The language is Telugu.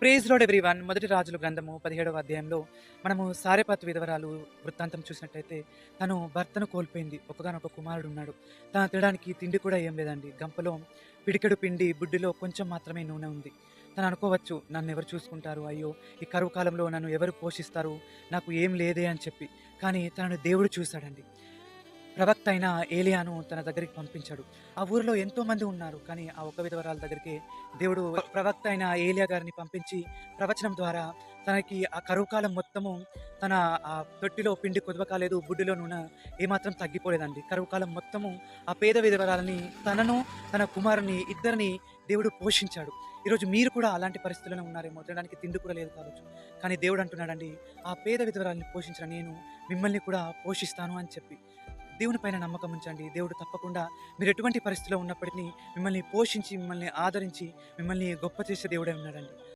Praise lord everyone. మొదటి రాజుల గ్రంథము 17వ అధ్యాయంలో మనము సారెపాతు విధవరాలు వృత్తాంతం చూసినట్టయితే తను భర్తను కోల్పోయింది. ఒక్కగానొక కుమారుడు ఉన్నాడు. తను తినడానికి తిండి కూడా ఏం లేదండి. గంపలో పిడికెడు పిండి, బుడ్డిలో కొంచెం మాత్రమే నూనె ఉంది. తను అనుకోవచ్చు, నన్నెవరు చూసుకుంటారు? అయ్యో! ఈ కరువు కాలంలో నన్ను ఎవరు పోషిస్తారు? నాకు ఏం లేదే అని చెప్పి. కానీ తనను దేవుడు చూసాడండి. ప్రవక్త అయిన ఏలియాను తన దగ్గరికి పంపించాడు. ఆ ఊరిలో ఎంతోమంది ఉన్నారు. కానీ ఆ ఒక్క విధవరాలు దగ్గరికే దేవుడు ప్రవక్త అయిన ఏలియా గారిని పంపించి ప్రవచనం ద్వారా తనకి ఆ కరువు కాలం మొత్తము తన తొట్టిలో పిండి కుదవ కాలేదు, బుడ్డిలో నూనె ఏమాత్రం తగ్గిపోలేదండి. కరువు కాలం మొత్తము ఆ పేద విధవరాలని, తనను, తన కుమారుని ఇద్దరిని దేవుడు పోషించాడు. ఈరోజు మీరు కూడా అలాంటి పరిస్థితుల్లోనే ఉన్నారేమో. తినడానికి తిండి కూడా లేదు కావచ్చు. కానీ దేవుడు అంటున్నాడండి, ఆ పేద విధవరాలిని పోషించిన నేను మిమ్మల్ని కూడా పోషిస్తాను అని చెప్పి. దేవుని పైన నమ్మకం ఉంచండి. దేవుడు తప్పకుండా మీరు ఎటువంటి పరిస్థితిలో ఉన్నప్పటికీ మిమ్మల్ని పోషించి, మిమ్మల్ని ఆదరించి, మిమ్మల్ని గొప్ప చేసే దేవుడే ఉన్నాడండి.